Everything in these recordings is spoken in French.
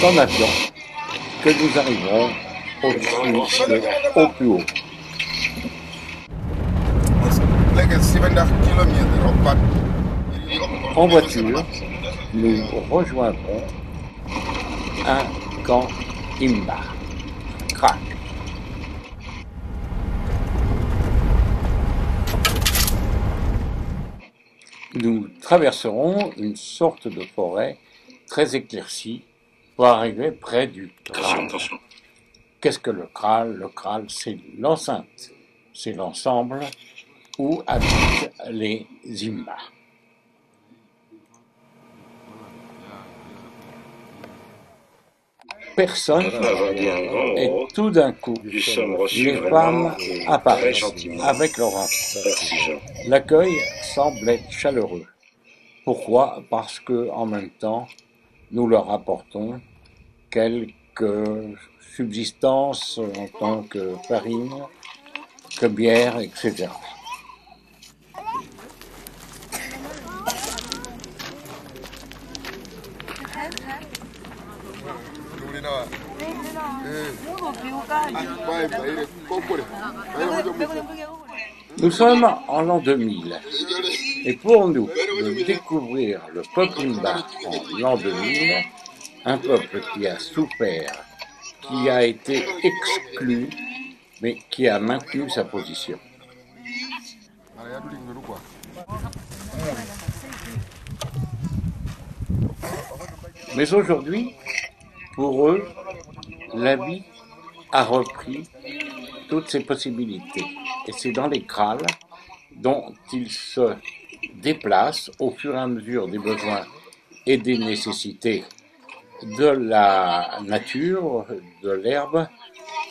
en avion que nous arriverons au plus haut. En voiture, nous rejoindrons un camp Imba, Crac. Nous traverserons une sorte de forêt très éclaircie pour arriver près du Kraal. Qu'est-ce que le Kraal? Le Kraal, c'est l'enceinte, c'est l'ensemble où habitent les Imba. Personne et tout d'un coup, les femmes apparaissent avec leur enfant. L'accueil semble être chaleureux. Pourquoi? Parce que en même temps, nous leur apportons quelques subsistances en tant que farine, que bière, etc. Nous sommes en l'an 2000 et pour nous de découvrir le peuple Imba en l'an 2000, un peuple qui a souffert, qui a été exclu, mais qui a maintenu sa position. Mais aujourd'hui, pour eux, la vie a repris toutes ses possibilités. Et c'est dans les kraals dont ils se déplacent au fur et à mesure des besoins et des nécessités de la nature, de l'herbe,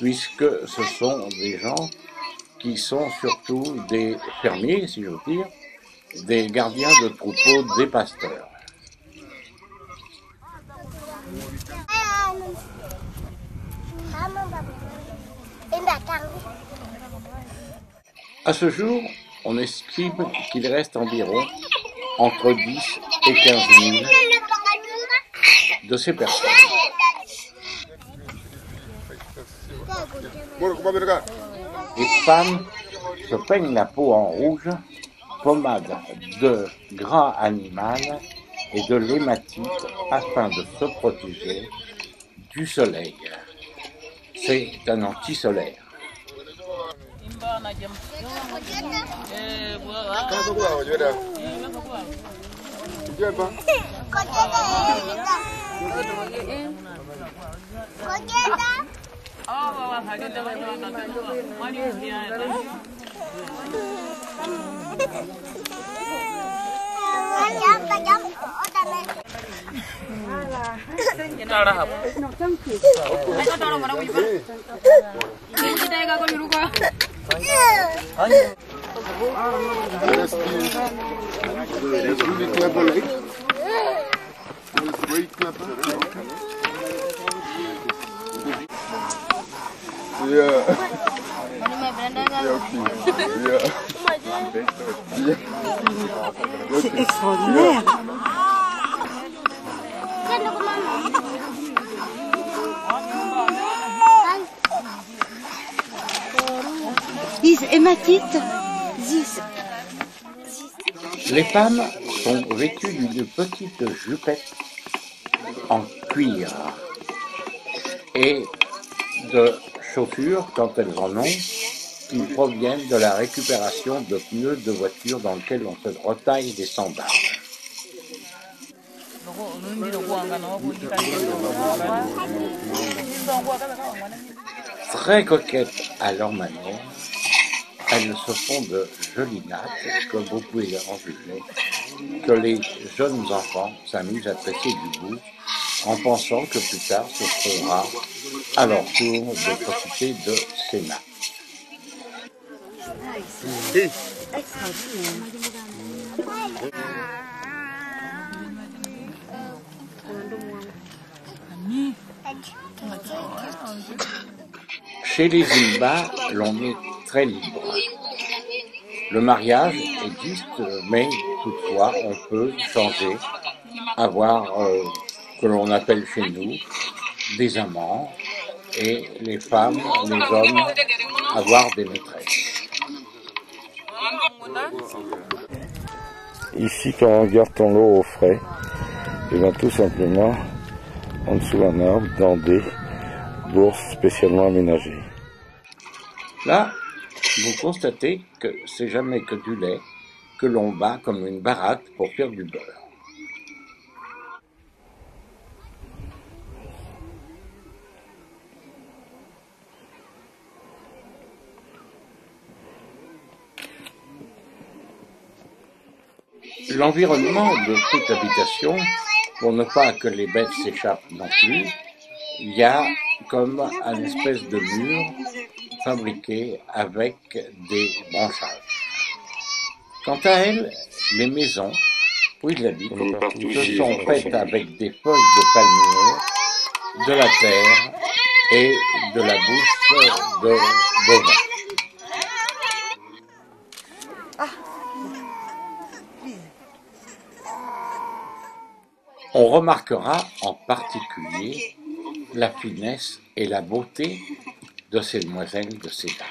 puisque ce sont des gens qui sont surtout des fermiers, si j'ose dire, des gardiens de troupeaux, des pasteurs. À ce jour, on estime qu'il reste environ entre 10 et 15 000 de ces personnes. Les femmes se peignent la peau en rouge, pommade de gras animal et de l'hématite afin de se protéger du soleil. C'est un anti-solaire. C'est extraordinaire. Hématite. Les femmes sont vêtues d'une petite jupette en cuir et de chaussures, quand elles en ont, qui proviennent de la récupération de pneus de voitures dans lesquels on se retaille des sandales. Très coquettes à leur manière, elles se font de jolies nattes, comme vous pouvez en juger, que les jeunes enfants s'amusent à tresser du bout en pensant que plus tard ce sera à leur tour de profiter de ces nattes. Chez les Imba, l'on est très libre. Le mariage existe, mais toutefois, on peut changer, avoir que l'on appelle chez nous des amants et les femmes, les hommes, avoir des maîtresses. Ici, quand on garde ton lot au frais, et bien tout simplement en dessous d'un arbre, dans des bourses spécialement aménagées. Là, vous constatez que c'est jamais que du lait que l'on bat comme une baraque pour faire du beurre. L'environnement de toute habitation, pour ne pas que les bêtes s'échappent non plus, il y a comme un espèce de mur fabriqué avec des branchages. Quant à elles, les maisons où ils habitent se sont faites avec des feuilles de palmier, de la terre et de la bouche de bovin. On remarquera en particulier la finesse et la beauté de ces demoiselles, de ces dames.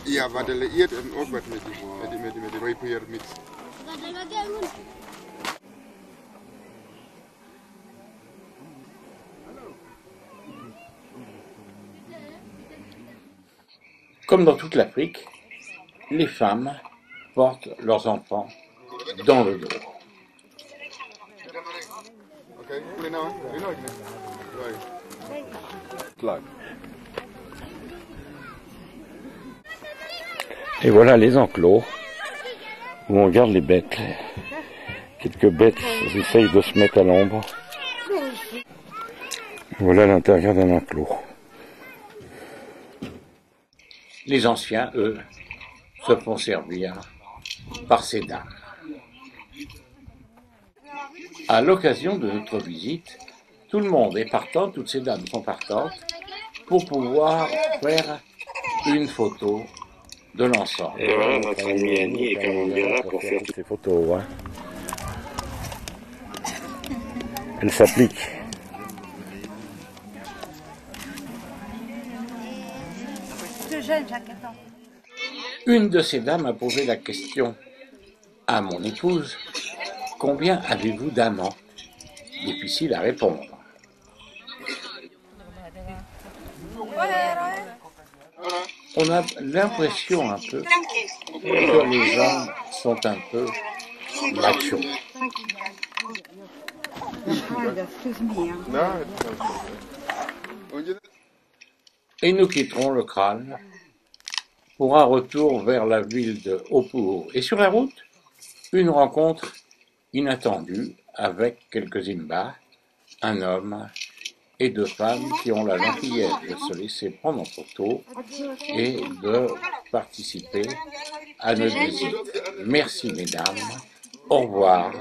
Ja, wat hulle eet en ook wat met die rooipoeier mix. Comme dans toute l'Afrique, les femmes portent leurs enfants dans le dos. Et voilà les enclos où on garde les bêtes. Quelques bêtes essayent de se mettre à l'ombre. Voilà l'intérieur d'un enclos. Les anciens, eux, se font servir par ces dames. À l'occasion de notre visite, tout le monde est partant, toutes ces dames sont partantes pour pouvoir faire une photo de l'ensemble. Et voilà notre ami Annie et Camembert pour faire toutes ces photos. Hein. Elle s'applique. Une de ces dames a posé la question à mon épouse: combien avez-vous d'amants? Difficile à répondre. On a l'impression un peu que les hommes sont un peu machos. Et nous quitterons le crâne pour un retour vers la ville de Opuo. Et sur la route, une rencontre inattendue avec quelques Imbas, un homme et deux femmes qui ont la gentillesse de se laisser prendre en photo et de participer à notre visite. Merci mesdames, au revoir